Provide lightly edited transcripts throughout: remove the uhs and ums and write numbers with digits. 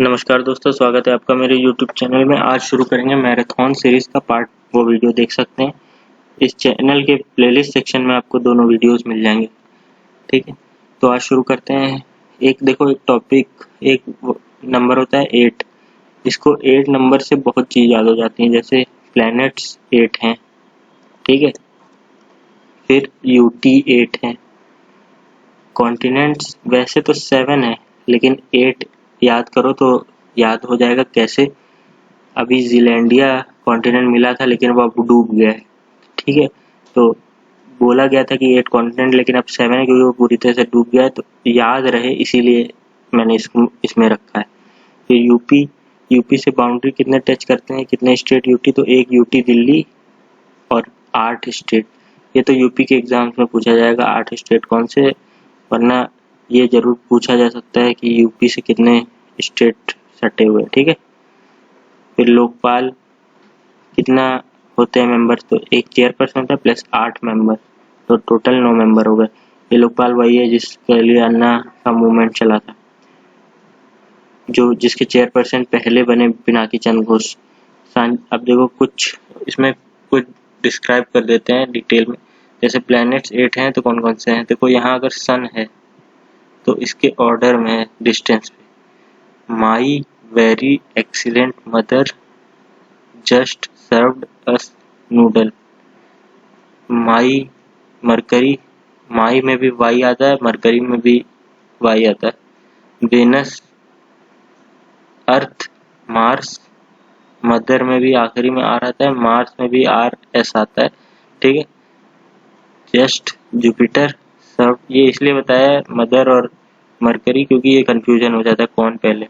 नमस्कार दोस्तों, स्वागत है आपका मेरे YouTube चैनल में। आज शुरू करेंगे मैराथन सीरीज का पार्ट। वो वीडियो देख सकते हैं इस चैनल के प्लेलिस्ट सेक्शन में, आपको दोनों वीडियोस मिल जाएंगे। ठीक है, तो आज शुरू करते हैं। एक टॉपिक, एक नंबर होता है 8। इसको 8 नंबर से बहुत चीज़ याद हो जाती है, जैसे प्लैनेट्स 8 हैं, ठीक है, फिर UT 8 है, कॉन्टिनेंट्स वैसे तो 7 है लेकिन 8 याद करो तो याद हो जाएगा कैसे। अभी जीलैंडिया कॉन्टिनेंट मिला था लेकिन वो अब डूब गया है, ठीक है। तो बोला गया था कि 8 कॉन्टिनेंट, लेकिन अब 7 है क्योंकि वो पूरी तरह से डूब गया है, तो याद रहे इसीलिए मैंने इसमें रखा है। तो यूपी से बाउंड्री कितने टच करते हैं, कितने स्टेट यूटी, तो एक यूटी दिल्ली और 8 स्टेट। ये तो यूपी के एग्जाम्स में पूछा जाएगा 8 स्टेट कौन से, वरना ये जरूर पूछा जा सकता है कि यूपी से कितने स्टेट सटे हुए, ठीक है। फिर लोकपाल कितना होते हैं मेंबर, तो एक चेयरपर्सन होता है प्लस 8 मेंबर, तो टोटल 9 मेंबर हो गए। ये लोकपाल वही है जिसके लिए अन्ना का मूवमेंट चला था, जिसके चेयरपर्सन पहले बने पिनाकी चंद्र घोष। अब देखो कुछ इसमें कुछ डिस्क्राइब कर देते हैं डिटेल में। जैसे प्लैनेट्स 8 हैं तो कौन कौन से हैं, देखो यहाँ अगर सन है तो इसके ऑर्डर में है डिस्टेंस पे। My very excellent mother just served us noodle. My Mercury, my में भी वाई आता है, मरकरी में भी वाई आता है। वेनस, अर्थ, मार्स, मदर में भी आखिरी में आर आता है, मार्स में भी RS आता है, ठीक है। जस्ट जुपिटर सर्व, ये इसलिए बताया है मदर और मरकरी क्योंकि ये कंफ्यूजन हो जाता है कौन पहले,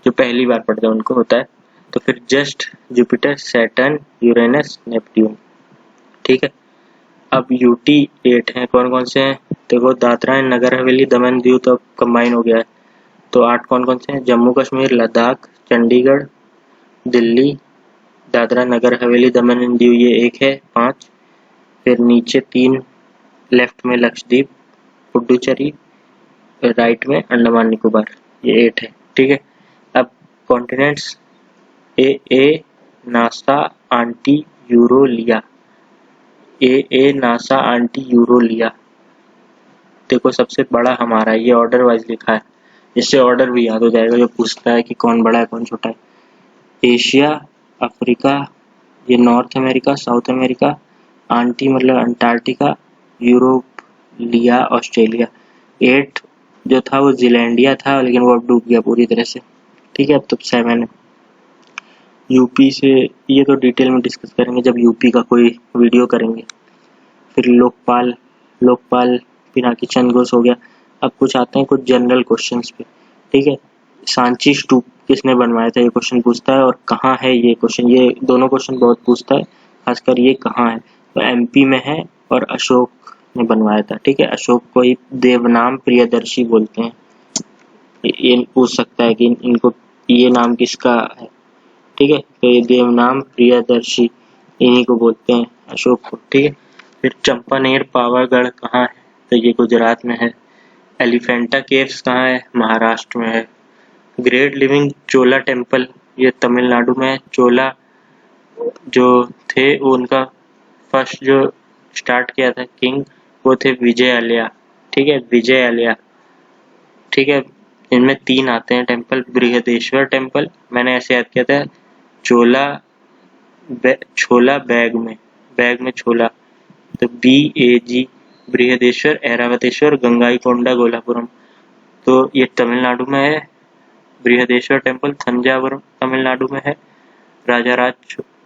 जो पहली बार पढ़ता है उनको होता है। तो फिर just Jupiter, Saturn, Uranus, Neptune, ठीक है। अब UT 8 हैं, कौन कौन से हैं, देखो दादरा एंड नगर हवेली, दमन दीव तो अब कंबाइन हो गया है, तो 8 कौन कौन से हैं, जम्मू कश्मीर, लद्दाख, चंडीगढ़, दिल्ली, दादरा नगर हवेली, दमन एंड दीव, ये 1 है 5। फिर नीचे 3 लेफ्ट में लक्षद्वीप, पुडुचेरी, राइट में अंडमान निकोबार, ये 8 है, ठीक है। अब कॉन्टिनेंट्स ए नासा आंटी यूरोलिया, ए नासा आंटी यूरोलिया, देखो सबसे बड़ा हमारा, ये ऑर्डर वाइज लिखा है, इससे ऑर्डर भी याद हो जाएगा जो पूछता है कि कौन बड़ा है कौन छोटा है। एशिया, अफ्रीका, ये north America, south America, aunty मतलब अंटार्कटिका, यूरोप, लिया ऑस्ट्रेलिया। 8 जो था वो जीलैंडिया था लेकिन वो अब डूब गया पूरी तरह से, ठीक है। अब तो 7 है। यूपी से ये तो डिटेल में डिस्कस करेंगे जब यूपी का कोई वीडियो करेंगे। फिर लोकपाल पिनाकी चंद्र घोष हो गया। अब कुछ आते हैं कुछ जनरल क्वेश्चंस पे, ठीक है। सांची स्तूप किसने बनवाया था, ये क्वेश्चन पूछता है, और कहाँ है ये क्वेश्चन, ये दोनों क्वेश्चन बहुत पूछता है, खासकर ये कहाँ है, तो MP में है और अशोक ने बनवाया था, ठीक है। अशोक को ही देवनाम प्रियदर्शी बोलते हैं। ये पूछ सकता है कि इनको ये नाम किसका है, ठीक है, तो ये देवनाम प्रियदर्शी इन्हीं को बोलते हैं, अशोक को, ठीक है। फिर चंपानेर पावागढ़ कहाँ है, तो ये गुजरात में है। एलिफेंटा केव्स कहाँ है, महाराष्ट्र में है। ग्रेट लिविंग चोला टेम्पल, ये तमिलनाडु में है। चोला जो थे वो उनका फर्स्ट जो स्टार्ट किया था किंग, वो थे विजयालया, ठीक है, विजयालया, ठीक है। इनमें 3 आते हैं टेम्पल। बृहदेश्वर टेम्पल मैंने ऐसे याद किया था, छोला बैग में छोला, तो BAG, बृहदेश्वर, ऐरावतेश्वर, गंगाईकोंडा, गोलापुरम, तो ये तमिलनाडु में है। बृहदेश्वर टेम्पल थंजावुर तमिलनाडु में है, राजा राज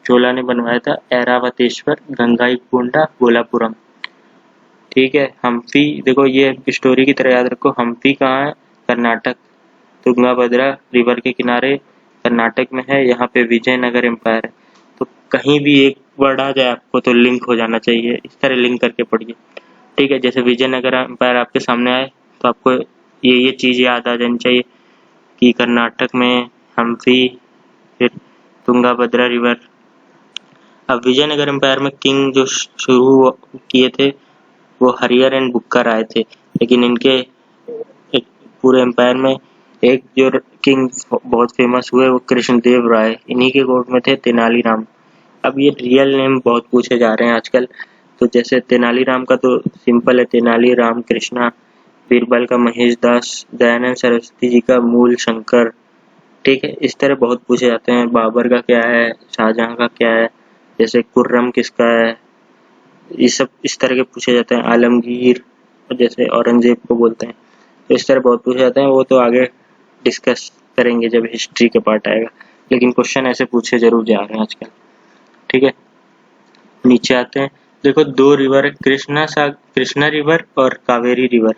चोला ने बनवाया था। ऐरावतेश्वर, गंगाईकोंडा, गोलापुरम, ठीक है। हम्पी, देखो ये स्टोरी की तरह याद रखो, हम्पी कहाँ है, कर्नाटक, तुंगाभद्रा रिवर के किनारे कर्नाटक में है, यहाँ पे विजयनगर एम्पायर है। तो कहीं भी एक वर्ड आ जाए आपको तो लिंक हो जाना चाहिए, इस तरह लिंक करके पढ़िए, ठीक है। जैसे विजयनगर एम्पायर आपके सामने आए तो आपको ये चीज़ याद आ जानी चाहिए कि कर्नाटक में हम्पी, फिर तुंगाभद्रा रिवर। अब विजयनगर एम्पायर में किंग जो शुरू किए थे वो हरियर एंड बुक्कर आए थे, लेकिन इनके पूरे एम्पायर में एक जो किंग बहुत फेमस हुए वो कृष्णदेव राय, इन्हीं के कोर्ट में थे तेनालीराम। अब ये रियल नेम बहुत पूछे जा रहे हैं आजकल, तो जैसे तेनालीराम का तो सिंपल है, तेनालीराम कृष्णा, बीरबल का महेश दास, दयानंद सरस्वती जी का मूल शंकर, ठीक है। इस तरह बहुत पूछे जाते हैं। बाबर का क्या है, शाहजहां का क्या है, जैसे खुर्रम किसका है, ये सब इस तरह के पूछे जाते हैं। आलमगीर, जैसे औरंगजेब को बोलते हैं, तो इस तरह बहुत पूछे जाते हैं। वो तो आगे डिस्कस करेंगे जब हिस्ट्री के पार्ट आएगा, लेकिन क्वेश्चन ऐसे पूछे जरूर जा रहे हैं आजकल, ठीक है। नीचे आते हैं, देखो दो रिवर है, कृष्णा रिवर और कावेरी रिवर।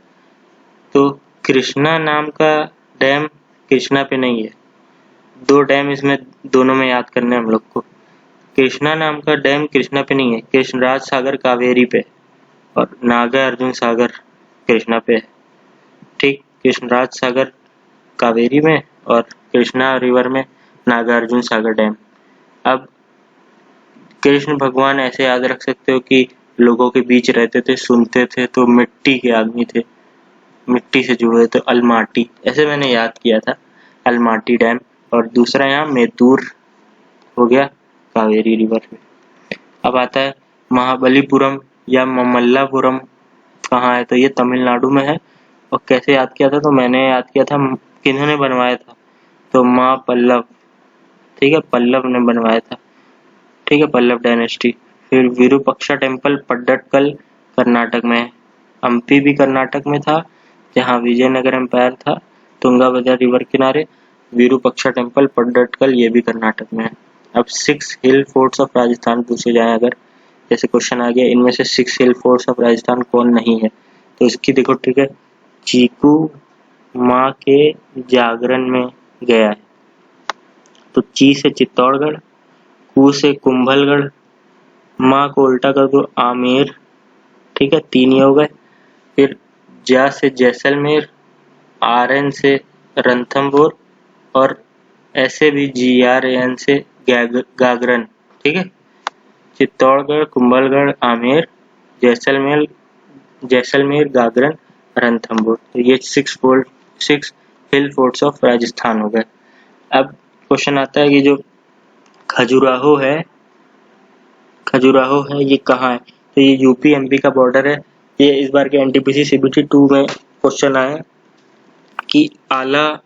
तो कृष्णा नाम का डैम कृष्णा पे नहीं है, दो डैम इसमें दोनों में याद करने हम लोग को। कृष्णा नाम का डैम कृष्णा पे नहीं है, कृष्णराज सागर कावेरी पे, और नागार्जुन सागर कृष्णा पे है, ठीक। कृष्णराज सागर कावेरी में और कृष्णा रिवर में नागार्जुन सागर डैम। अब कृष्ण भगवान ऐसे याद रख सकते हो कि लोगों के बीच रहते थे, सुनते थे, तो मिट्टी के आदमी थे, मिट्टी से जुड़े, तो अलमाटी, ऐसे मैंने याद किया था, अलमाटी डैम। और दूसरा यहाँ मेतूर हो गया कावेरी रिवर में। अब आता है महाबलीपुरम या ममल्लापुरम कहाँ है, तो ये तमिलनाडु में है। और कैसे याद किया था, तो मैंने याद किया था किन्होंने बनवाया था, तो माँ पल्लव, ठीक है, पल्लव ने बनवाया था, ठीक है, पल्लव डायनेस्टी। फिर विरूपाक्षा टेम्पल पट्टडकल कर्नाटक में है। हम्पी भी कर्नाटक में था, जहाँ विजयनगर एम्पायर था, तुंगाभद्रा रिवर किनारे। विरूपाक्षा टेम्पल पट्टडकल ये भी कर्नाटक में है। अब 6 हिल फोर्ट्स ऑफ राजस्थान पूछे जाए अगर, जैसे क्वेश्चन आ गया इनमें से 6 हिल फोर्ट्स ऑफ राजस्थान कौन नहीं है, तो इसकी देखो ट्रिक है, चीकू माँ के जागरण में गया है, तो ची से चित्तौड़गढ़, कू से कुंभलगढ़, माँ को उल्टा कर दो आमेर, ठीक है, 3 ये हो गए। फिर जा से जैसलमेर, आरएन से रणथंभौर, और ऐसे भी GRAN से गागरन, ठीक है। चित्तौड़गढ़, कुंभलगढ़, आमेर, जैसलमेर, गागरन, रणथंभौर, तो ये 6 हिल फोर्ट्स ऑफ राजस्थान हो गए। अब क्वेश्चन आता है कि जो खजुराहो है ये कहाँ है, तो ये यूपी MP का बॉर्डर है। ये इस बार के NTPC CBT 2 में क्वेश्चन आया कि आला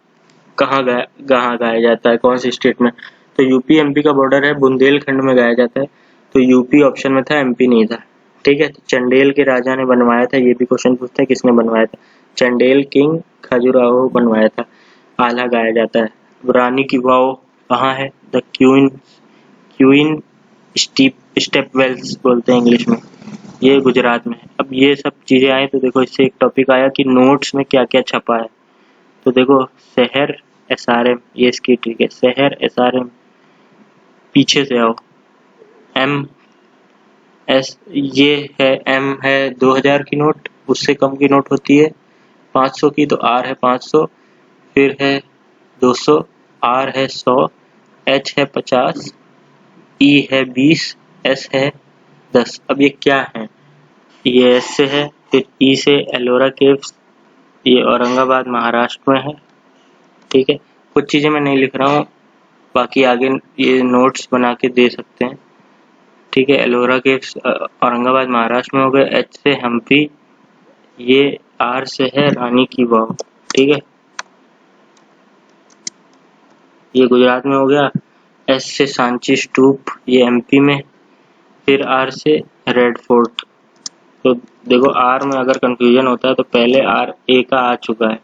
कहाँ गाया जाता है, कौन सी स्टेट में, तो यूपी MP का बॉर्डर है, बुंदेलखंड में गाया जाता है, तो यूपी ऑप्शन में था, MP नहीं था, ठीक है। तो चंडेल के राजा ने बनवाया था, ये भी क्वेश्चन पूछता है किसने बनवाया था, चंडेल किंग खजुराहो बनवाया था, आला गाया जाता है। रानी की वाव कहाँ है, द क्वीन स्टेपवेल्स बोलते हैं इंग्लिश में, ये गुजरात में है। अब ये सब चीजें आई तो देखो इससे एक टॉपिक आया कि नोट्स में क्या क्या छपा है, तो देखो शहर SRM, ये इसकी ट्रिक है, शहर SRM, पीछे से आओ, MS, ये है M है 2000 की नोट, उससे कम की नोट होती है 500 की, तो R है 500, फिर है 200, R है 100, H है 50, E है 20, S है 10। अब ये क्या है, ये S से है, फिर E से एलोरा केव्स, ये औरंगाबाद महाराष्ट्र में है, ठीक है। कुछ चीजें मैं नहीं लिख रहा हूँ, बाकी आगे ये नोट्स बना के दे सकते हैं, ठीक है। एलोरा केव्स औरंगाबाद महाराष्ट्र में हो गए, H से हम्पी, ये R से है रानी की वाव, ठीक है, ये गुजरात में हो गया। S से सांची स्तूप, ये MP में, फिर R से रेड फोर्ट। तो देखो R में अगर कंफ्यूजन होता है तो पहले RA का आ चुका है,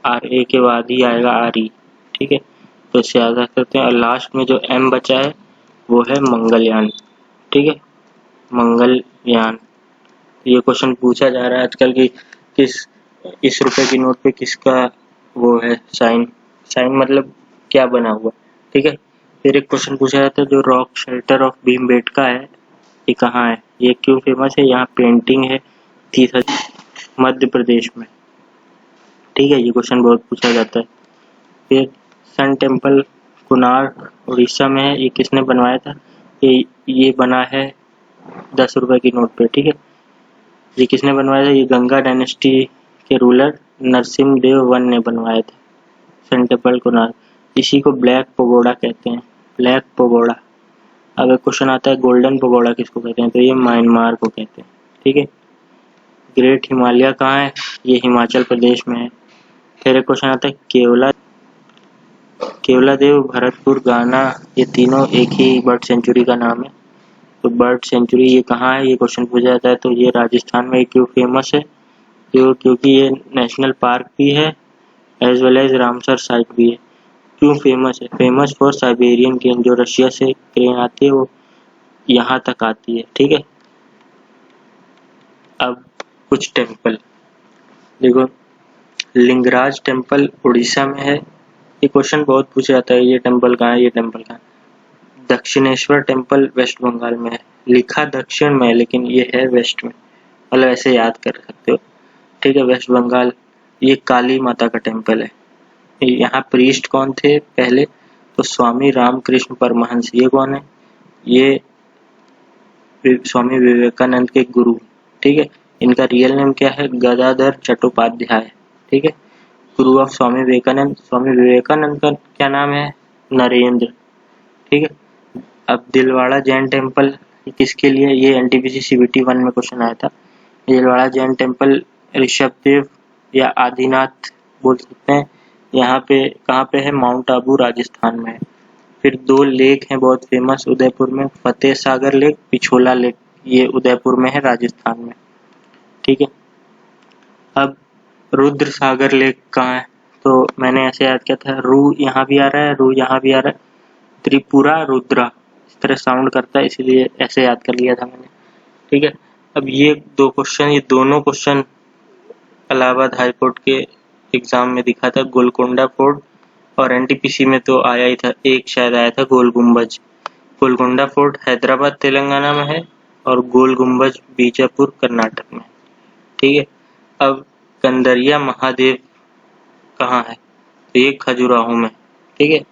RA के बाद ही आएगा RE, ठीक है, तो इससे याद रख सकते हैं। और लास्ट में जो M बचा है वो है मंगलयान, ठीक है, मंगलयान। ये क्वेश्चन पूछा जा रहा है आजकल कि इस रुपए की नोट पे किसका वो है साइन मतलब क्या बना हुआ, ठीक है। फिर एक क्वेश्चन पूछा जाता है जो रॉक शेल्टर ऑफ भीमबेटका है, ये कहाँ है, ये क्यों फेमस है, यहाँ पेंटिंग है मध्य प्रदेश में, ठीक है, ये क्वेश्चन बहुत पूछा जाता है। फिर सन टेम्पल कोणार्क उड़ीसा में है, ये किसने बनवाया था, ये बना है 10 रुपए की नोट पे, ठीक है। ये किसने बनवाया था, ये गंगा डायनेस्टी के रूलर नरसिम्हा देव वन ने बनवाया था, सन टेम्पल कोणार्क, इसी को ब्लैक पगोडा कहते हैं, ब्लैक पगोडा। अगर क्वेश्चन आता है गोल्डन पगोडा किसको कहते हैं, तो ये म्यांमार को कहते हैं, ठीक है। ग्रेट हिमालय कहाँ है, ये हिमाचल प्रदेश में है। फिर एक क्वेश्चन आता है केवलादेव, भरतपुर, गाना, ये तीनों एक ही बर्ड सेंचुरी का नाम है। तो बर्ड सेंचुरी ये कहाँ है, ये क्वेश्चन पूछा जाता है, तो ये राजस्थान में क्यों फेमस है, क्योंकि ये नेशनल पार्क भी है as well as Ramsar site भी है। क्यों फेमस है, फेमस फॉर साइबेरियन क्रेन, जो रशिया से क्रेन आती है वो यहाँ तक आती है, ठीक है। अब कुछ टेम्पल देखो, लिंगराज टेम्पल उड़ीसा में है, ये क्वेश्चन बहुत पूछा जाता है, ये टेम्पल कहाँ है, ये टेम्पल कहाँ है। दक्षिणेश्वर टेम्पल वेस्ट बंगाल में है, लिखा दक्षिण में है लेकिन ये है वेस्ट में, मतलब ऐसे याद कर सकते हो, ठीक है, वेस्ट बंगाल। ये काली माता का टेम्पल है। यहाँ प्रीस्ट कौन थे पहले, तो स्वामी रामकृष्ण परमहंस, ये कौन है, ये स्वामी विवेकानंद के गुरु, ठीक है। इनका रियल नेम क्या है, गदाधर चट्टोपाध्याय, ठीक है, गुरु ऑफ स्वामी विवेकानंद। स्वामी विवेकानंद का क्या नाम है, नरेंद्र, ठीक है। अब दिलवाड़ा जैन टेम्पल किसके लिए, ये एनटीपीसी सीबीटी 1 में क्वेश्चन आया था। दिलवाड़ा जैन टेम्पल ऋषभदेव या आदिनाथ बोल सकते हैं, यहाँ पे कहाँ पे है, माउंट आबू राजस्थान में है। फिर दो लेक हैं बहुत फेमस उदयपुर में, फतेह सागर लेक, पिछोला लेक, ये उदयपुर में है राजस्थान में, ठीक है। अब रुद्र सागर लेक कहाँ है, तो मैंने ऐसे याद किया था, रू यहाँ भी आ रहा है, रू यहाँ भी आ रहा है, त्रिपुरा रुद्रा इस तरह साउंड करता है, इसीलिए ऐसे याद कर लिया था मैंने, ठीक है। अब ये दो क्वेश्चन, ये दोनों क्वेश्चन इलाहाबाद हाई कोर्ट के एग्जाम में दिखा था, गोलकोंडा फोर्ट, और एनटीपीसी में तो आया ही था, एक शायद आया था गोल गुम्बज। गोलकोंडा फोर्ट हैदराबाद तेलंगाना में है और गोल गुम्बज बीजापुर कर्नाटक में, ठीक है। अब कंदरिया महादेव कहाँ है, तो ये खजुराहो में, ठीक है।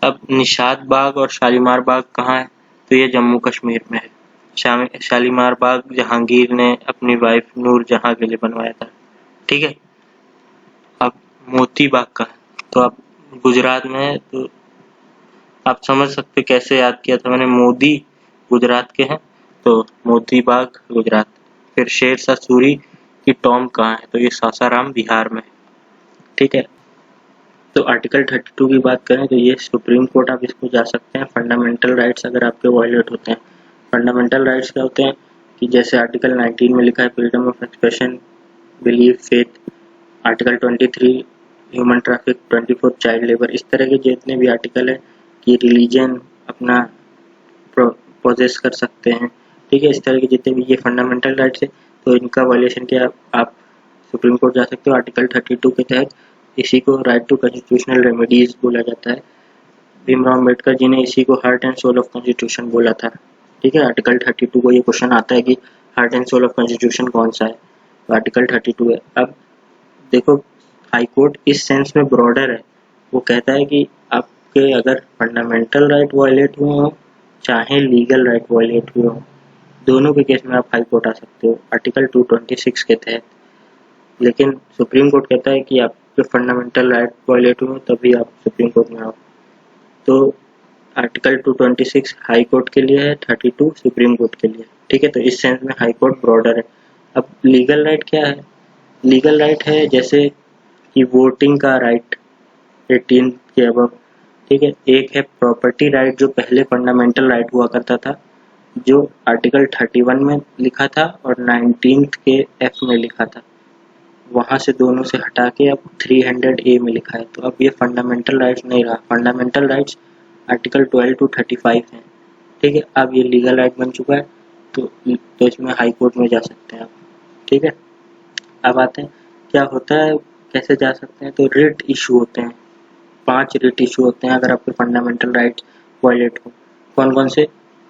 अब निशात बाग और शालीमार बाग कहाँ है, तो ये जम्मू कश्मीर में है। शालीमार बाग जहांगीर ने अपनी वाइफ नूर जहां के लिए बनवाया था, ठीक है। अब मोती बाग का है, तो आप गुजरात में है, तो आप समझ सकते कैसे याद किया था मैंने, मोदी गुजरात के हैं तो मोती बाग गुजरात। फिर शेरशाह सूरी की टॉम कहाँ है, तो ये सासाराम बिहार में है, ठीक है। तो आर्टिकल 32 की बात करें तो ये सुप्रीम कोर्ट आप इसको जा सकते हैं, फंडामेंटल राइट्स अगर आपके वायलेट होते हैं। फंडामेंटल राइट्स क्या होते हैं कि जैसे आर्टिकल 19 में लिखा है freedom of expression, belief, faith, article 23 human traffic, 24 child labour, इस तरह के जितने भी आर्टिकल है कि रिलीजन अपना पोजेस कर सकते हैं, ठीक है, इस तरह के जितने भी ये फंडामेंटल राइट्स है, तो इनका वायलेशन के आप सुप्रीम कोर्ट जा सकते हो। आर्टिकल 32 के तहत इसी को राइट टू कॉन्स्टिट्यूशनल रेमेडीज बोला जाता है। भीमराव अम्बेडकर जी ने इसी को heart and soul of constitution बोला था, ठीक है। आर्टिकल 32 को ये क्वेश्चन आता है कि heart and soul of constitution कौन सा है, तो आर्टिकल 32 है। अब देखो हाई कोर्ट इस सेंस में ब्रॉडर है, वो कहता है कि आपके अगर फंडामेंटल राइट वायलेट हुए हो चाहे लीगल राइट वायलेट हुए हो, दोनों के केस में आप हाई कोर्ट आ सकते हो आर्टिकल 226 के तहत। लेकिन सुप्रीम कोर्ट कहता है कि आपके फंडामेंटल राइट वायलेट हुए तभी आप सुप्रीम कोर्ट में आओ। तो आर्टिकल 226 हाई कोर्ट के लिए है, 32 सुप्रीम कोर्ट के लिए, ठीक है। तो इस सेंस में हाई कोर्ट ब्रॉडर है। अब लीगल राइट क्या है, लीगल राइट है जैसे कि वोटिंग का राइट 18 के अबव, ठीक है। एक है प्रॉपर्टी राइट जो पहले फंडामेंटल राइट हुआ करता था, जो आर्टिकल 31 में लिखा था और 19 के एफ में लिखा था, वहां से दोनों से हटा के अब 300A में लिखा है, तो अब ये फंडामेंटल राइट्स नहीं रहा, फंडामेंटल राइट्स आर्टिकल 12 to 35 है, ठीक है। अब ये लीगल राइट बन चुका है, तो इसमें हाई कोर्ट में जा सकते हैं आप, ठीक है। अब आते हैं क्या होता है, कैसे जा सकते हैं, तो रिट इशू होते हैं, 5 रिट इशू होते हैं अगर आपके फंडामेंटल राइट वायलेट हो। कौन कौन से,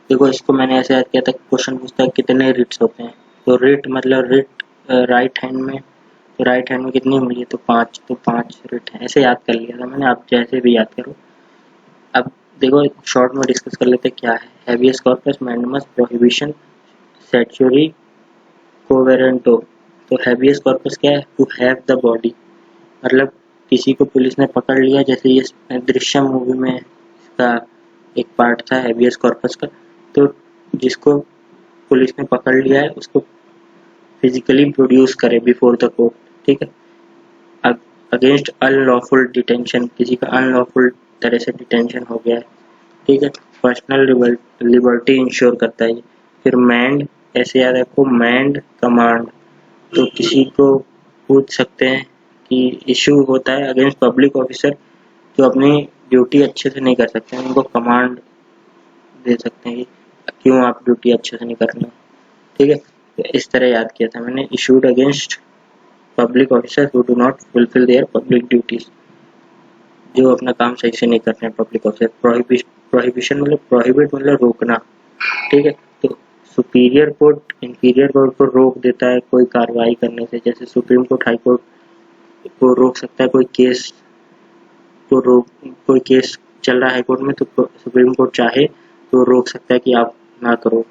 देखो इसको मैंने ऐसे याद किया था, क्वेश्चन पूछता है कितने रिट्स होते हैं, तो रिट मतलब रिट राइट हैंड में, तो राइट हैंड में कितनी होंगी, तो 5, तो 5 रिट है, ऐसे याद कर लिया था मैंने, आप जैसे भी याद करो। अब देखो शॉर्ट में डिस्कस कर लेते क्या है हैबियस कॉर्पस, मैंडमस, प्रोहिबिशन, सेचुरी, कोवेरेंटो। तो हैबियस कॉर्पस क्या है, टू हैव द बॉडी, मतलब किसी को पुलिस ने पकड़ लिया, जैसे ये दृश्यम मूवी में इसका एक पार्ट था हेबियस कॉर्पस का, तो जिसको पुलिस ने पकड़ लिया है उसको फिजिकली प्रोड्यूस करे बिफोर द कोर्ट, ठीक है। अगेंस्ट अनलॉफुल डिटेंशन, किसी का अनलॉफुल तरह से डिटेंशन हो गया है, ठीक है। पर्सनल लिबर्टी इंश्योर करता है। फिर मैंड, ऐसे याद रखो, मैंड कमांड, तो किसी को पूछ सकते हैं कि इशू होता है अगेंस्ट पब्लिक ऑफिसर जो अपनी ड्यूटी अच्छे से नहीं कर सकते हैं, उनको कमांड दे सकते हैं कि क्यों आप ड्यूटी अच्छे से नहीं कर रहे, ठीक है। तो इस तरह याद किया था मैंने, issued against public officer who do not fulfil there public duties, जो अपना काम सही से नहीं कर रहे हैं पब्लिक ऑफिसर। प्रोहिबिशन मतलब प्रोहिबिट मतलब रोकना, ठीक है। तो सुपीरियर कोर्ट इंफीरियर कोर्ट को रोक देता है कोई कार्रवाई करने से, जैसे सुप्रीम कोर्ट हाई कोर्ट को रोक सकता है कोई केस को कोई केस चल रहा है हाई कोर्ट में, तो सुप्रीम कोर्ट चाहे तो रोक सकता है कि आप ना करो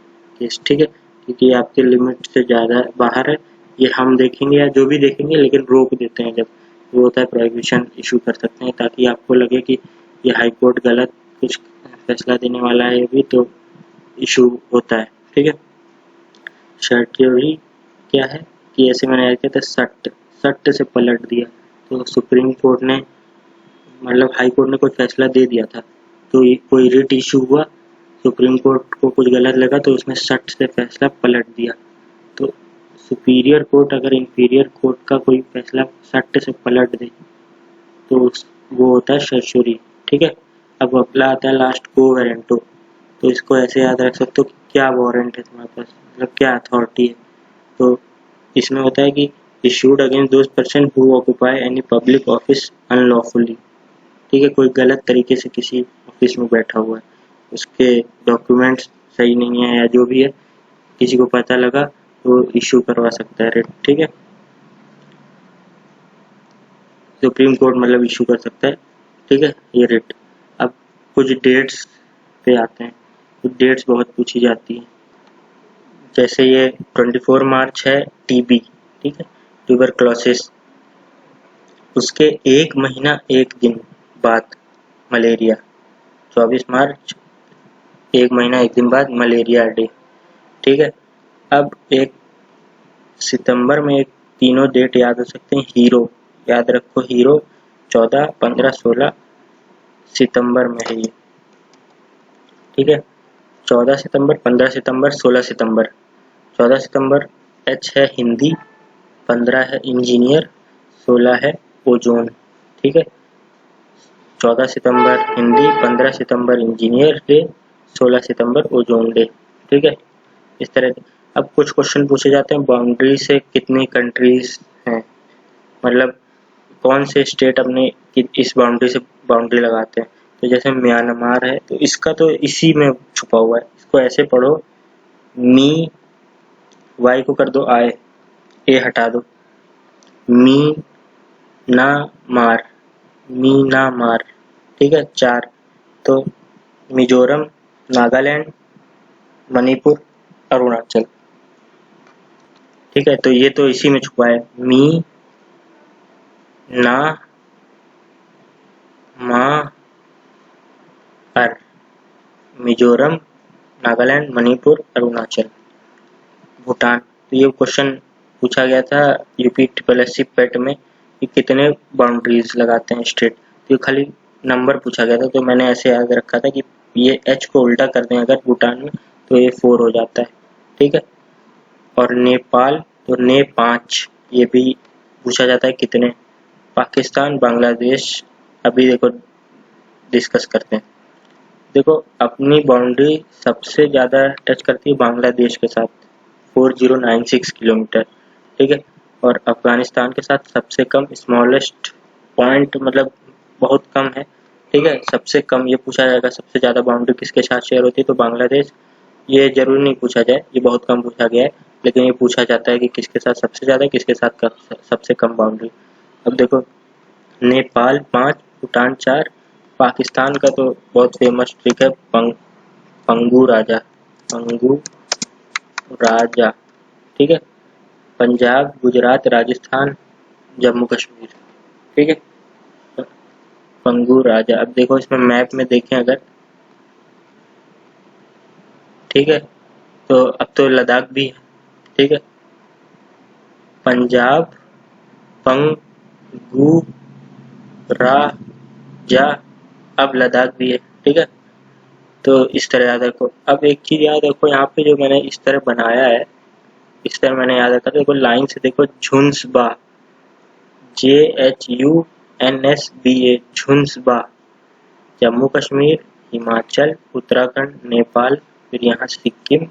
केस, ठीक है, क्योंकि आपके लिमिट से ज़्यादा बाहर है, ये हम देखेंगे या जो भी देखेंगे, लेकिन रोक देते हैं जब वो होता है प्रोहिबिशन इशू कर सकते हैं, ताकि आपको लगे कि ये हाई कोर्ट गलत कुछ फैसला देने वाला है अभी, तो इशू होता है, ठीक है। सर्टियोरी क्या है कि ऐसे मैंने किया था, सट्ट से पलट दिया, तो सुप्रीम कोर्ट ने मतलब हाई कोर्ट ने कोई फैसला दे दिया था, तो कोई रिट इशू हुआ, सुप्रीम कोर्ट को कुछ गलत लगा तो उसने सट्ट से फैसला पलट दिया। तो सुपीरियर कोर्ट अगर इंफीरियर कोर्ट का कोई फैसला सट्ट से पलट दे तो वो होता है सर्चुरी, ठीक है। अब अगला आता है लास्ट, को वारंटो, तो इसको ऐसे याद रख सकते हो कि क्या वारंट है तुम्हारे पास, मतलब क्या अथॉरिटी है। तो इसमें होता है कि issued against those person who occupy any public office unlawfully, ठीक है, कोई गलत तरीके से किसी ऑफिस में बैठा हुआ है, उसके डॉक्यूमेंट्स सही नहीं है या जो भी है, किसी को पता लगा तो इशू करवा सकता है रिट, ठीक है। सुप्रीम कोर्ट मतलब इशू कर सकता है, ठीक है, ये रिट। अब कुछ डेट्स पे आते हैं, कुछ डेट्स बहुत पूछी जाती है, जैसे ये 24 मार्च है टीबी, ठीक है, ट्यूबरक्लोसिस, उसके एक महीना एक दिन बाद मलेरिया, 24 मार्च एक महीना एक दिन बाद मलेरिया डे, ठीक है। अब एक सितंबर में एक तीनों डेट याद हो सकते हैं, हीरो याद रखो, हीरो 14, 15, 16 सितंबर में है ये, ठीक है। 14 सितंबर, 15 सितंबर, 16 सितंबर। 14 सितंबर एच है हिंदी, 15 है इंजीनियर, 16 है ओजोन, ठीक है। 14 सितंबर हिंदी, 15 सितंबर इंजीनियर डे, 16 सितंबर ओजोन डे, ठीक है। इस तरह से अब कुछ क्वेश्चन पूछे जाते हैं, बाउंड्री से कितनी कंट्रीज हैं, मतलब कौन से स्टेट अपने इस बाउंड्री से बाउंड्री लगाते हैं, तो जैसे म्यांमार है, तो इसका तो इसी में छुपा हुआ है, इसको ऐसे पढ़ो, मी, वाई को कर दो आए, ए हटा दो, मी ना मार, मी ना मार, ठीक है, 4, तो मिजोरम, नागालैंड, मणिपुर, अरुणाचल, ठीक है। तो ये तो इसी में छुपा है, मी ना मा अर, मिजोरम, नागालैंड, मणिपुर, अरुणाचल, भूटान। तो ये क्वेश्चन पूछा गया था यूपी SSC पेट में कि कितने बाउंड्रीज लगाते हैं स्टेट, तो ये खाली नंबर पूछा गया था, तो मैंने ऐसे याद रखा था कि ये H को उल्टा कर दें अगर भूटान में तो ये 4 हो जाता है, ठीक है। और नेपाल, तो ने 5, ये भी पूछा जाता है कितने। पाकिस्तान, बांग्लादेश, अभी देखो डिस्कस करते हैं। देखो अपनी बाउंड्री सबसे ज़्यादा टच करती है बांग्लादेश के साथ, 4096 किलोमीटर, ठीक है। और अफगानिस्तान के साथ सबसे कम, स्मॉलेस्ट पॉइंट मतलब बहुत कम है, ठीक है। सबसे कम ये पूछा जाएगा सबसे ज़्यादा बाउंड्री किसके साथ शेयर होती है, तो बांग्लादेश, ये जरूरी नहीं पूछा जाए, ये बहुत कम पूछा गया है, लेकिन ये पूछा जाता है कि किसके साथ सबसे ज़्यादा, किसके साथ सबसे कम बाउंड्री। अब देखो नेपाल 5, भूटान 4, पाकिस्तान का तो बहुत फेमस ट्रिक है पंगू राजा, ठीक है। पंजाब, गुजरात, राजस्थान, जम्मू कश्मीर, ठीक है। पंगू राजा। अब देखो इसमें मैप में देखें अगर, ठीक है, तो अब तो लद्दाख भी है, ठीक है, पंजाब पंगू राजा, अब लद्दाख भी है, ठीक है। तो इस तरह याद रखो। अब एक चीज याद रखो, यहाँ पे जो मैंने इस तरह बनाया है, इस तरह मैंने याद रखा, देखो लाइन से देखो, झुंसबा, JHUNSBA, झुंसबा, जम्मू कश्मीर, हिमाचल, उत्तराखंड, नेपाल, फिर यहाँ सिक्किम,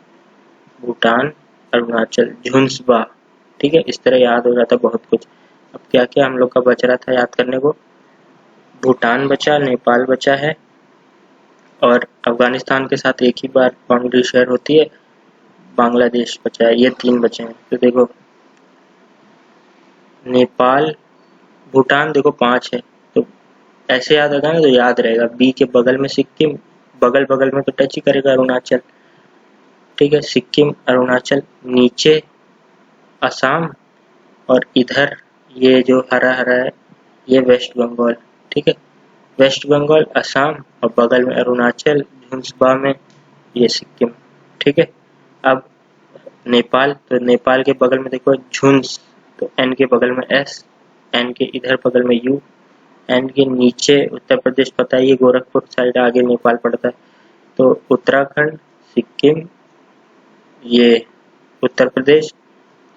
भूटान, अरुणाचल, झुंसबा, ठीक है। इस तरह याद हो जाता बहुत कुछ। अब क्या क्या हम लोग का बच रहा था याद करने को, भूटान बचा, नेपाल बचा है, और अफगानिस्तान के साथ एक ही बार बाउंड्री शेयर होती है, बांग्लादेश बचा है, ये 3 बचे हैं। तो देखो नेपाल, भूटान देखो 5 है, तो ऐसे याद रखा ना तो याद रहेगा। बी के बगल में सिक्किम, बगल बगल में तो टच ही करेगा अरुणाचल, ठीक है, सिक्किम, अरुणाचल, नीचे असम, और इधर ये जो हरा हरा है ये वेस्ट बंगाल, ठीक है, वेस्ट बंगाल, असम, और बगल में अरुणाचल, झुंसबा में ये सिक्किम, ठीक है। अब नेपाल, तो नेपाल के बगल में देखो झुंस, तो एन के बगल में एस, एन के इधर बगल में यू, एन के नीचे उत्तर प्रदेश, पता है ये गोरखपुर साइड आगे नेपाल पड़ता है, तो उत्तराखंड, सिक्किम, ये उत्तर प्रदेश।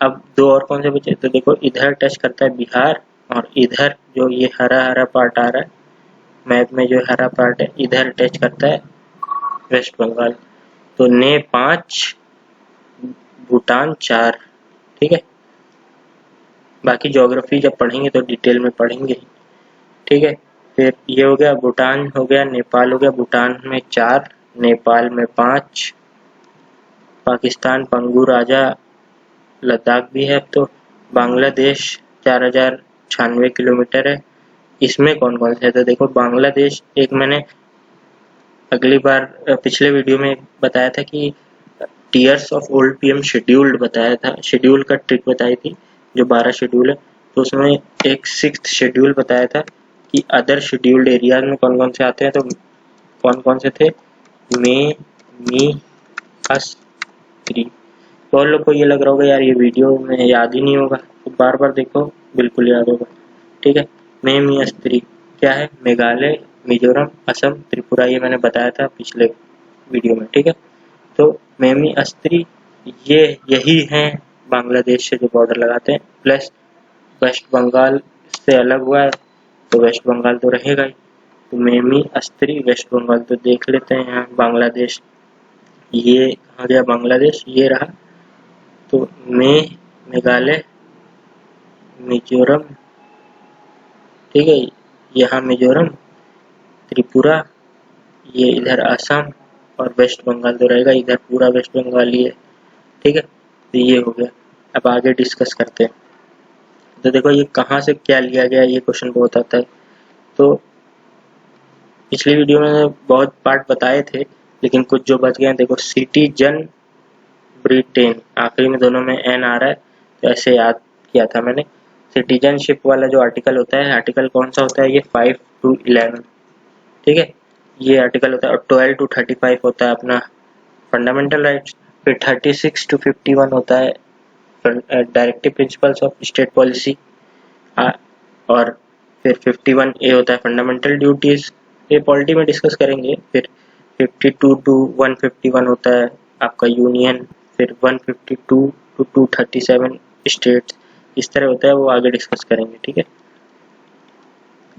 अब 2 और कौन से बचे, तो देखो इधर टच करता है बिहार, और इधर जो ये हरा हरा पार्ट आ रहा है मैप में, जो हरा पार्ट है इधर टच करता है वेस्ट बंगाल। तो ने 5, भूटान 4, ठीक है। बाकी ज्योग्राफी जब पढ़ेंगे तो डिटेल में पढ़ेंगे, ठीक है। फिर ये हो गया, भूटान हो गया, नेपाल हो गया, भूटान में 4, नेपाल में 5, पाकिस्तान पंगू राजा, लद्दाख भी है। अब तो बांग्लादेश 4096 किलोमीटर है। इसमें कौन कौन से है, तो देखो बांग्लादेश, एक मैंने अगली बार पिछले वीडियो में बताया था कि tears of old PM scheduled बताया था, शेड्यूल का ट्रिक बताई थी, जो 12 शेड्यूल है, तो उसमें एक 6th शेड्यूल बताया था कि अदर शेड्यूल्ड एरियाज में कौन कौन से आते हैं। तो कौन कौन से थे, मे, मी, अस, त्री। बहुत लोग को ये लग रहा होगा यार ये वीडियो में याद ही नहीं होगा, तो बार बार देखो बिल्कुल याद होगा, ठीक है। मे, मी, अस, त्री क्या है, मेघालय, मिजोरम, असम, त्रिपुरा, ये मैंने बताया था पिछले वीडियो में, ठीक है। तो मेमी अस्त्री ये यही हैं बांग्लादेश से जो बॉर्डर लगाते हैं, प्लस वेस्ट बंगाल से अलग हुआ है तो वेस्ट बंगाल तो रहेगा ही। तो मेमी अस्त्री वेस्ट बंगाल, तो देख लेते हैं यहाँ बांग्लादेश, ये कहाँ गया बांग्लादेश, ये रहा। तो मेघालय, मिजोरम, ठीक है, यहाँ मिजोरम, त्रिपुरा, ये इधर असम, और वेस्ट बंगाल तो रहेगा, इधर पूरा वेस्ट बंगाल ही है, ठीक है। तो ये हो गया। अब आगे डिस्कस करते हैं। तो देखो ये कहाँ से क्या लिया गया, ये क्वेश्चन बहुत आता है। तो पिछली वीडियो में बहुत पार्ट बताए थे, लेकिन कुछ जो बच गए, देखो सिटीजन ब्रिटेन, आखिरी में दोनों में एन आ रहा है, तो ऐसे याद किया था मैंने। सिटीजनशिप वाला जो आर्टिकल होता है, आर्टिकल कौन सा होता है, ये 5 to 11, ठीक है, ये आर्टिकल होता है। और 12 to 35 होता है अपना फंडामेंटल राइट्स, फिर 36 to 51 होता है directive principles of state policy, और फिर 51A होता है फंडामेंटल ड्यूटीज, ये पॉलिटी में डिस्कस करेंगे। फिर 52 to 151 होता है आपका यूनियन, फिर 152 to 237 स्टेट्स, इस तरह होता है, वो आगे डिस्कस करेंगे, ठीक है।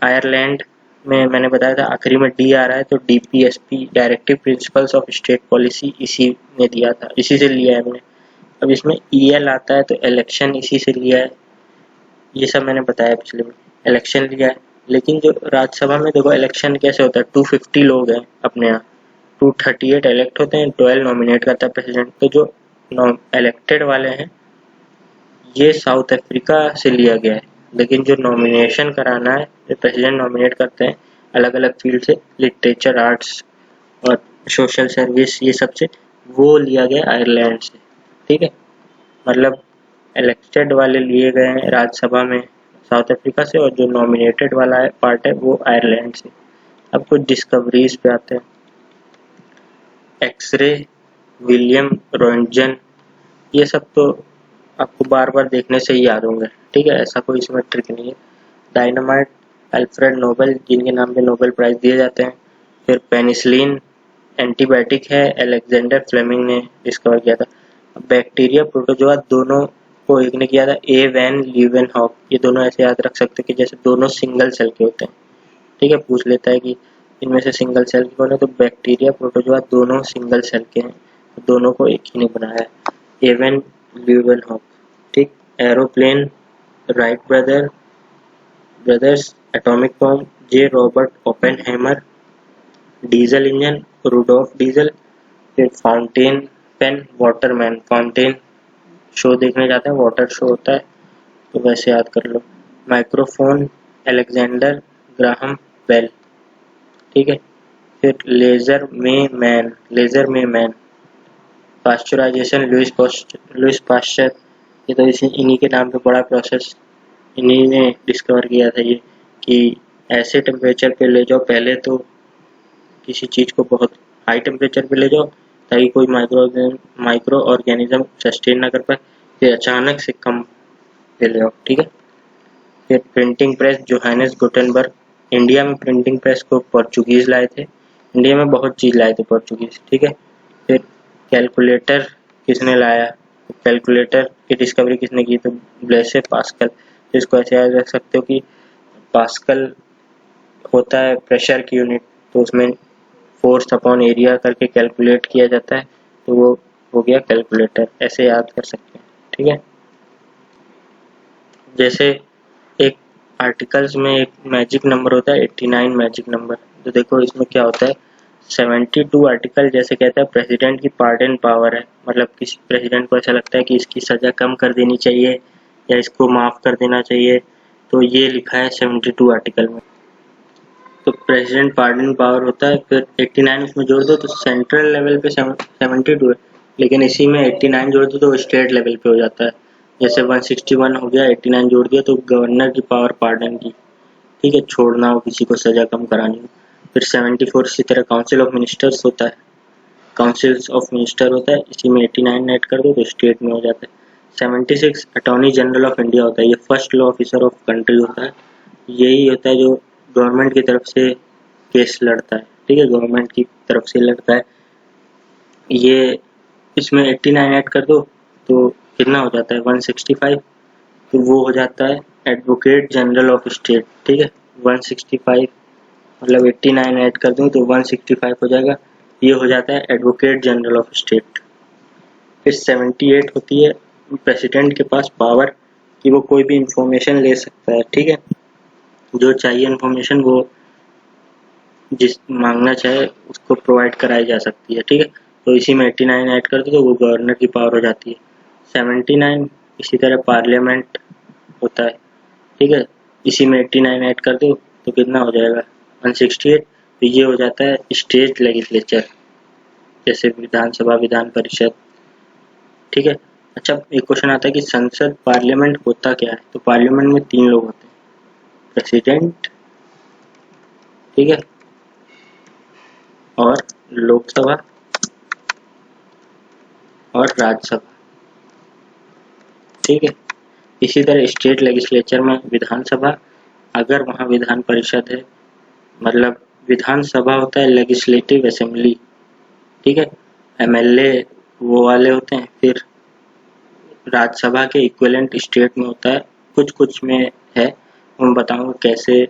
आयरलैंड में मैंने बताया था आखिरी में डी आ रहा है, तो DPSP directive principles of state policy इसी ने दिया था, इसी से लिया है मैंने। अब इसमें EL आता है, तो इलेक्शन इसी से लिया है, ये सब मैंने बताया पिछले में, इलेक्शन लिया है। लेकिन जो राज्यसभा में देखो इलेक्शन कैसे होता है, 250 लोग हैं अपने यहाँ, 238 इलेक्ट होते हैं, 12 नॉमिनेट करता है प्रेसिडेंट। तो जो इलेक्टेड वाले हैं ये साउथ अफ्रीका से लिया गया है, लेकिन जो नॉमिनेशन कराना है, जो प्रेसिडेंट नॉमिनेट करते हैं अलग अलग फील्ड से, लिटरेचर, आर्ट्स और सोशल सर्विस, ये सब से, वो लिया गया आयरलैंड से, ठीक है। मतलब इलेक्टेड वाले लिए गए हैं राज्यसभा में, साउथ अफ्रीका से, और जो नॉमिनेटेड वाला पार्ट है वो आयरलैंड से। अब कुछ डिस्कवरीज पे आते हैं। एक्सरे, विलियम रोएंटजन, ये सब तो आपको बार बार देखने से ही याद होंगे, ठीक है, ऐसा कोई इसमें ट्रिक नहीं है। डायनामाइट, अल्फ्रेड नोबेल, जिनके नाम पे नोबेल प्राइज दिए जाते हैं। फिर पेनिसिलिन एंटीबायोटिक है, अलेक्जेंडर फ्लेमिंग ने डिस्कवर किया था। बैक्टीरिया, प्रोटोजोआ, दोनों को एक ने किया था, ए वैन लीवेनहॉक। ये दोनों ऐसे याद रख सकते कि जैसे दोनों सिंगल सेल के होते हैं, ठीक है, पूछ लेता है कि इनमें से सिंगल सेल के कौन है, तो बैक्टीरिया प्रोटोजोआ दोनों सिंगल सेल के हैं, तो दोनों को एक ही ने बनाया है, ए वैन लीवेनहॉक, ठीक। Aeroplane, Wright brothers, atomic bomb, J Robert Oppenheimer, diesel engine, Rudolf Diesel. फिर fountain pen, Waterman, fountain show देखने जाते हैं, वाटर शो होता है, तो वैसे याद कर लो। माइक्रोफोन, अलेक्जेंडर ग्राहम बेल, ठीक है। फिर लेजर में मैन, पास्चुराइजेशन, लुइस पास्चर, ये तो इन्हीं के नाम पे बड़ा प्रोसेस, इन्हीं ने डिस्कवर किया था ये कि ऐसे टेम्परेचर पे ले जाओ, पहले तो किसी चीज़ को बहुत हाई टेम्परेचर पे ले जाओ ताकि कोई माइक्रो ऑर्गेनिज्म सस्टेन ना कर पाए, फिर अचानक से कम पे ले आओ, ठीक है। फिर printing press, Johannes Gutenberg. India में प्रिंटिंग प्रेस को पोर्चुगीज लाए थे, इंडिया में बहुत चीज़ लाए थे पोर्चुगीज, ठीक है। फिर कैलकुलेटर किसने लाया, तो कैलकुलेटर की डिस्कवरी किसने की, तो ब्लेसे पास्कल। इसको ऐसे याद रख सकते हो कि पास्कल होता है प्रेशर की यूनिट, तो उसमें फोर्स अपॉन एरिया करके कैलकुलेट किया जाता है, तो वो हो गया कैलकुलेटर, ऐसे याद कर सकते हैं, ठीक है। जैसे एक आर्टिकल्स में एक मैजिक नंबर होता है 89 मैजिक नंबर, तो देखो इसमें क्या होता है, 72 आर्टिकल जैसे कहता है प्रेसिडेंट की पार्डन पावर है, मतलब किसी प्रेसिडेंट को ऐसा लगता है कि इसकी सज़ा कम कर देनी चाहिए या इसको माफ़ कर देना चाहिए, तो ये लिखा है 72 आर्टिकल में, तो प्रेसिडेंट पार्डन पावर होता है। फिर 89 उसमें जोड़ दो तो सेंट्रल लेवल पे 72 है, लेकिन इसी में 89 जोड़ दो तो स्टेट लेवल पे हो जाता है। जैसे 161 हो गया, 89 जोड़ दिया तो गवर्नर की पावर पार्डन की, ठीक है, छोड़ना हो किसी को सजा कम करानी हो। फिर 74 इसी तरह काउंसिल ऑफ मिनिस्टर्स होता है, काउंसिल्स ऑफ मिनिस्टर होता है, इसी में 89 ऐड कर दो तो स्टेट में हो जाता है। 76 अटॉर्नी जनरल ऑफ इंडिया होता है, ये first law officer of country होता है, यही होता है जो गवर्नमेंट की तरफ से केस लड़ता है, ठीक है, गवर्नमेंट की तरफ से लड़ता है। ये इसमें 89 ऐड कर दो तो कितना हो जाता है 165, तो वो हो जाता है एडवोकेट जनरल ऑफ स्टेट, ठीक है। 165 मतलब 89 ऐड कर दूं तो 165 हो जाएगा, ये हो जाता है एडवोकेट जनरल ऑफ स्टेट। फिर 78 होती है प्रेसिडेंट के पास पावर कि वो कोई भी इंफॉर्मेशन ले सकता है, ठीक है, जो चाहिए इंफॉर्मेशन वो जिस मांगना चाहे उसको प्रोवाइड कराई जा सकती है, ठीक है, तो इसी में 89 ऐड कर दो तो वो गवर्नर की पावर हो जाती है। 79 इसी तरह पार्लियामेंट होता है, ठीक है, इसी में 89 ऐड कर दो तो कितना हो जाएगा 168, तो ये हो जाता है स्टेट लेजिस्लेचर, जैसे विधानसभा, विधान परिषद, ठीक है। अच्छा, एक क्वेश्चन आता है कि संसद पार्लियामेंट होता क्या है, तो पार्लियामेंट में 3 लोग होते हैं, प्रेसिडेंट, ठीक है, और लोकसभा और राज्यसभा, ठीक है। इसी तरह स्टेट लेजिस्लेचर में विधानसभा, अगर वहाँ विधान परिषद है, मतलब विधानसभा होता है लेजिस्लेटिव असेंबली, ठीक है, एमएलए वो वाले होते हैं। फिर राज्यसभा के इक्विवेलेंट स्टेट में होता है, कुछ कुछ में है, मैं बताऊंगा कैसे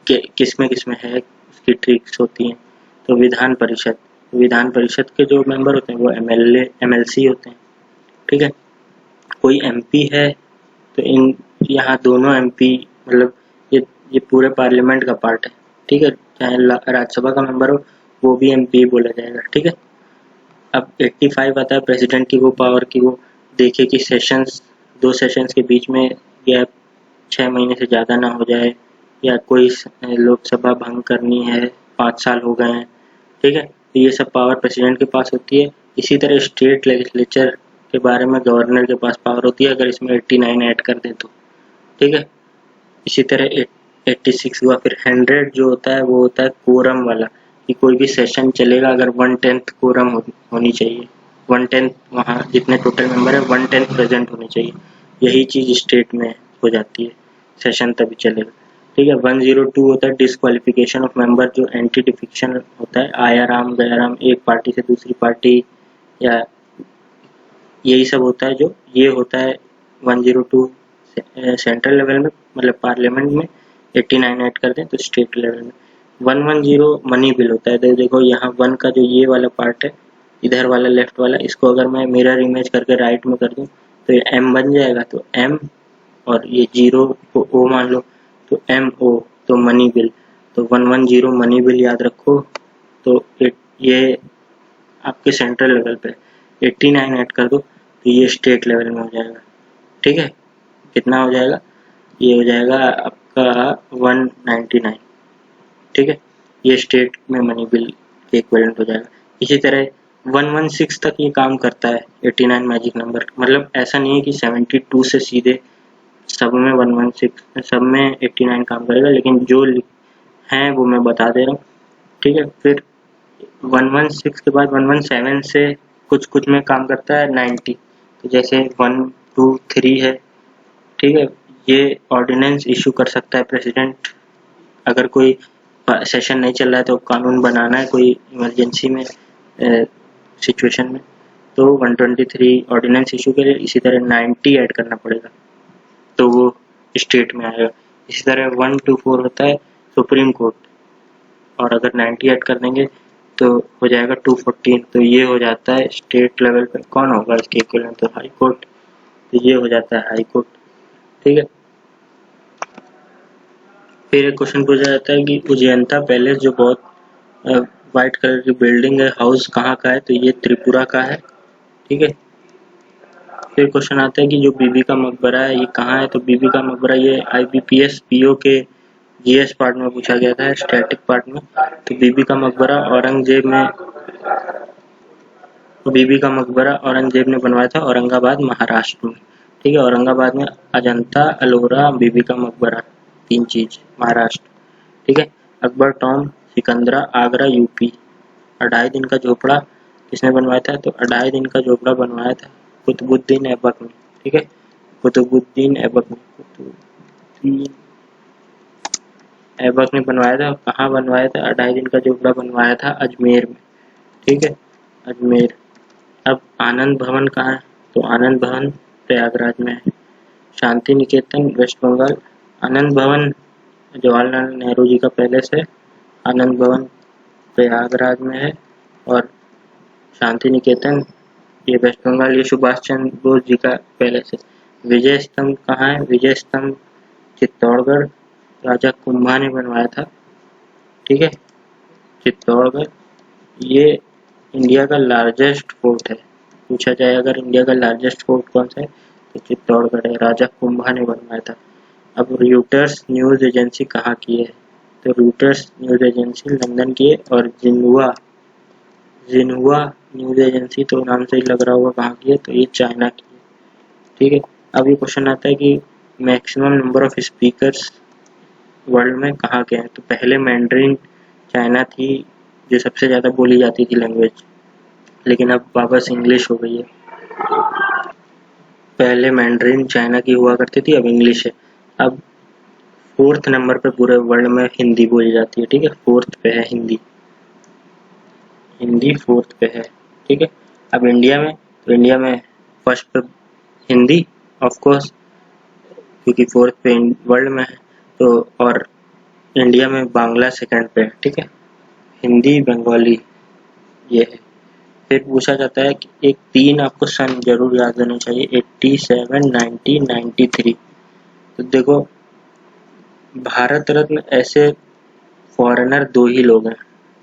किस में है, उसकी ट्रिक्स होती हैं। तो विधान परिषद के जो मेंबर होते हैं वो एमएलए एमएलसी होते हैं, ठीक है। कोई एमपी है तो इन यहाँ दोनों एमपी, मतलब ये पूरे पार्लियामेंट का पार्ट है, ठीक है, चाहे राज्यसभा का मेंबर हो वो भी एमपी बोला जाएगा, ठीक है। अब 85 आता है प्रेसिडेंट की वो पावर की वो देखे कि दो सेशंस के बीच में गैप 6 महीने से ज़्यादा ना हो जाए, या कोई लोकसभा भंग करनी है, 5 साल हो गए हैं, ठीक है, तो ये सब पावर प्रेसिडेंट के पास होती है। इसी तरह स्टेट लेजिस्लेचर के बारे में गवर्नर के पास पावर होती है, अगर इसमें 89 ऐड कर दें तो, ठीक है। इसी तरह 86 हुआ। फिर 100 जो होता है वो होता है कोरम वाला, कि कोई भी सेशन चलेगा अगर 1/10 कोरम होनी चाहिए, 1/10 वहाँ जितने टोटल मेंबर है 1/10 प्रेजेंट होने चाहिए। यही चीज़ स्टेट में हो जाती है, सेशन तभी चलेगा। ठीक है। 102 होता है डिस्क्वालिफिकेशन ऑफ मेंबर, जो एंटी डिफिक्शन होता है, आयाराम गयाराम, एक पार्टी से दूसरी पार्टी, या यही सब होता है जो ये होता है 102 सेंट्रल लेवल में, मतलब पार्लियामेंट में। 89 ऐड कर दें तो स्टेट लेवल में। 110 मनी बिल होता है। तो देखो यहाँ 1 का जो ये वाला पार्ट है, इधर वाला लेफ्ट वाला, इसको अगर मैं मिरर इमेज करके राइट में कर दूं तो ये M बन जाएगा। तो M और ये 0 को O मान लो, तो MO, तो मनी बिल। तो 110 मनी बिल याद रखो। तो ये आपके सेंट्रल लेवल पे। 89 ऐड कर दो तो ये स्टेट लेवल में हो जाएगा। ठीक है। कितना हो जाएगा? ये हो जाएगा आपका 199। ठीक है। ये स्टेट में मनी बिल के इक्विवेलेंट हो जाएगा। इसी तरह 116 तक ये काम करता है, 89 मैजिक नंबर। मतलब ऐसा नहीं है कि 72 से सीधे सब में 116, सब में 89 काम करेगा, लेकिन जो है वो मैं बता दे रहा हूँ। ठीक है। फिर 116 के बाद 117 से कुछ में काम करता है 90। तो जैसे 1, 2, 3 है। ठीक है। ये ऑर्डिनेंस इशू कर सकता है प्रेसिडेंट, अगर कोई सेशन नहीं चल रहा है तो कानून बनाना है कोई इमरजेंसी में सिचुएशन में, तो 123 ऑर्डिनेंस इशू के लिए। इसी तरह 90 ऐड करना पड़ेगा तो वो स्टेट में आएगा। इसी तरह 124 होता है सुप्रीम कोर्ट, और अगर 90 ऐड कर देंगे तो हो जाएगा 214। तो ये हो जाता है स्टेट लेवल पे। कौन होगा इसके इक्विवेलेंट? तो हाई कोर्ट। तो ये हो जाता है हाई कोर्ट। ठीक है। फिर एक क्वेश्चन पूछा जाता है कि उजयंता पैलेस जो बहुत वाइट कलर की बिल्डिंग है, हाउस कहाँ का है? तो ये त्रिपुरा का है। ठीक है। फिर क्वेश्चन आता है कि जो बीबी का मकबरा है ये कहाँ है? तो बीबी का मकबरा ये IBPS PO के GS पार्ट में पूछा गया था, स्टैटिक पार्ट में। तो बीबी का मकबरा औरंगजेब ने बनवाया था औरंगाबाद महाराष्ट्र में। ठीक है। औरंगाबाद में अजंता, अलोरा, बीबी का मकबरा, 3 चीज महाराष्ट्र। ठीक है। Akbar Tom, Sikandra, Agra UP। 2.5 दिन का झोपड़ा किसने बनवाया था? तो 2.5 दिन का झोपड़ा बनवाया था कुतुबुद्दीन ऐबक ने। ठीक है। कुतुबुद्दीन ऐबक ने बनवाया था। कहाँ बनवाया था? 2.5 दिन का झोपड़ा बनवाया था अजमेर में। ठीक है। अजमेर। अब आनंद भवन कहाँ है? तो आनंद भवन प्रयागराज में है। शांति निकेतन वेस्ट बंगाल। आनंद भवन जवाहरलाल नेहरू जी का पैलेस है। आनंद भवन प्रयागराज में है। और शांति निकेतन ये वेस्ट बंगाल, ये सुभाष चंद्र बोस जी का पैलेस है। विजय स्तंभ कहाँ है? विजय स्तंभ चित्तौड़गढ़, राजा कुंभा ने बनवाया था। ठीक है। चित्तौड़गढ़। ये इंडिया का लार्जेस्ट फोर्ट है। पूछा जाए अगर इंडिया का लार्जेस्ट फोर्ट कौन सा है तो चित्तौड़गढ़ है, राजा कुंभा ने बनवाया था। अब रूटर्स न्यूज़ एजेंसी कहाँ की है? तो रूटर्स न्यूज़ एजेंसी लंदन की है। और जिन्हुआ न्यूज़ एजेंसी तो नाम से ही लग रहा होगा कहाँ की है, तो ये चाइना की है। ठीक है। अब ये क्वेश्चन आता है कि maximum number of speakers world में कहाँ के हैं? तो पहले मैंड्रीन चाइना थी जो सबसे ज़्यादा बोली जाती थी लैंग्वेज, लेकिन अब वापस इंग्लिश हो गई है। पहले मैंड्रीन चाइना की हुआ करती थी, अब इंग्लिश है। अब 4th नंबर पे पूरे वर्ल्ड में हिंदी बोली जाती है। ठीक है। 4th पे है हिंदी 4th पे है। ठीक है। अब इंडिया में, तो इंडिया में फर्स्ट पे हिंदी ऑफ कोर्स, क्योंकि 4th पे वर्ल्ड में है। तो और इंडिया में बांग्ला सेकंड पे है। ठीक है। हिंदी बंगाली ये है। फिर पूछा जाता है कि एक 3 आपको सन जरूर याद होने चाहिए, 87, 90, 93। तो देखो भारत रत्न ऐसे फॉरेनर 2 ही लोग हैं।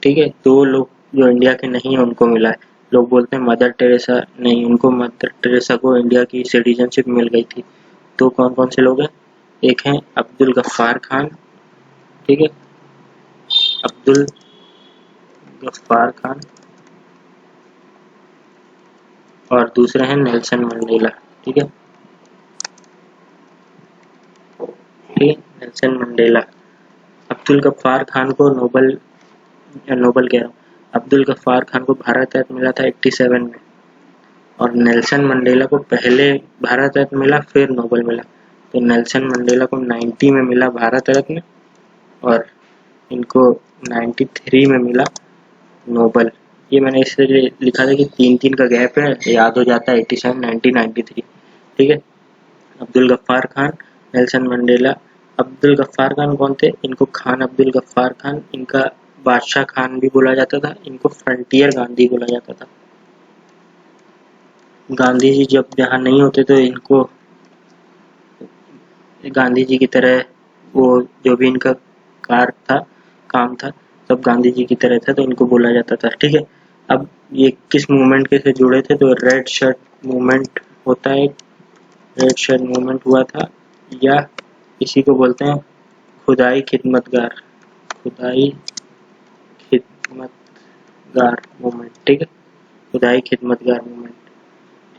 ठीक है। 2 लोग जो इंडिया के नहीं हैं उनको मिला है। लोग बोलते हैं मदर टेरेसा, नहीं, उनको मदर टेरेसा को इंडिया की सिटीजनशिप मिल गई थी। तो कौन कौन से लोग हैं? एक हैं अब्दुल गफ्फार खान। ठीक है। अब्दुल गफ्फार खान। और दूसरे हैं नेल्सन मंडेला। ठीक है। ठीक है। Nelson Mandela. अब्दुल गफ्फार खान को नोबल कह रहा हूँ, अब्दुल गफ्फार खान को भारत रत्न मिला था 87 में, और नेल्सन मंडेला को पहले भारत रत्न मिला फिर नोबल मिला। तो नेल्सन मंडेला को 90 में मिला भारत रत्न और इनको 93 में मिला नोबल। ये मैंने इसलिए लिखा था कि 3-3 का गैप है, याद हो जाता है 87, 90, 93। ठीक है, अब्दुल गफ्फार खान, नेल्सन मंडेला। अब्दुल गफ्फार खान कौन थे? इनको खान अब्दुल गफ्फार खान, इनका बादशाह खान भी बोला जाता था, इनको फ्रंटियर गांधी बोला जाता था। गांधी जी जब यहाँ नहीं होते तो इनको गांधी जी की तरह वो जो भी इनका काम था सब गांधी जी की तरह था, तो इनको बोला जाता था। ठीक है, अब ये किस मूवमेंट के से जुड़े थे? तो रेड शर्ट मूवमेंट होता है, रेड शर्ट मूवमेंट हुआ था, या इसी को बोलते हैं खुदाई खिदमतगार, खुदाई खिदमतगार मूवमेंट। ठीक है, खुदाई खिदमतगार मूवमेंट।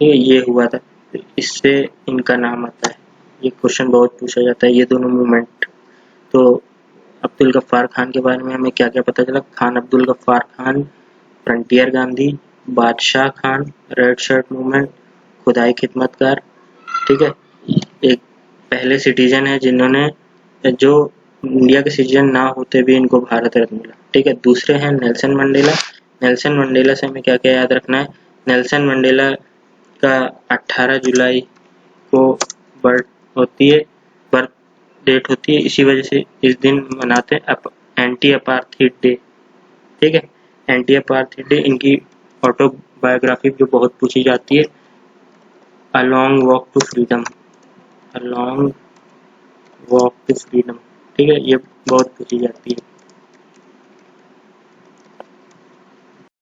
ठीक है, ये हुआ था, तो इससे इनका नाम आता है। ये क्वेश्चन बहुत पूछा जाता है, ये दोनों मूवमेंट। तो अब्दुल गफ्फार खान के बारे में हमें क्या क्या पता चला? खान अब्दुल गफ्फार खान, फ्रंटियर गांधी, बादशाह खान, रेड शर्ट मूवमेंट, खुदाई खिदमतगार। ठीक है, एक पहले सिटीजन है जिन्होंने, जो इंडिया के सिटीजन ना होते भी इनको भारत रत्न मिला। ठीक है, दूसरे हैं नेल्सन मंडेला। नेल्सन मंडेला से हमें क्या क्या याद रखना है? नेल्सन मंडेला का 18 जुलाई को बर्थ डेट होती है, इसी वजह से इस दिन मनाते हैं एंटी अपार्थाइड डे। ठीक है, एंटी अपार्थाइड डे। इनकी ऑटोबायोग्राफी जो बहुत पूछी जाती है, a long walk to freedom, a long walk to freedom. ठीक है, ये बहुत पूछी जाती है।